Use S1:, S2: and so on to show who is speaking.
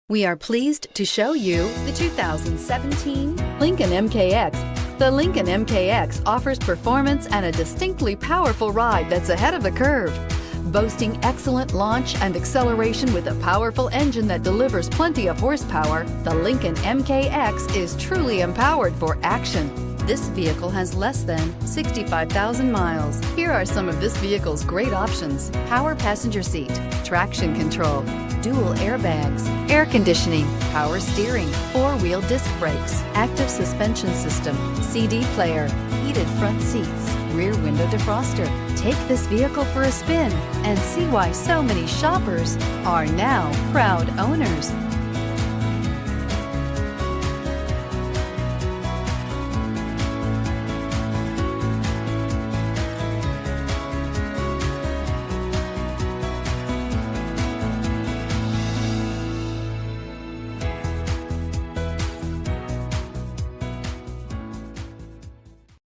S1: We are pleased to show you the 2017 Lincoln MKX. The Lincoln MKX offers performance and a distinctly powerful ride that's ahead of the curve. Boasting excellent launch and acceleration with a powerful engine that delivers plenty of horsepower, the Lincoln MKX is truly empowered for action. This vehicle has less than 65,000 miles. Here are some of this vehicle's great options: power passenger seat, traction control, dual airbags, air conditioning, power steering, four-wheel disc brakes, active suspension system, CD player, heated front seats, rear window defroster. Take this vehicle for a spin and see why so many shoppers are now proud owners.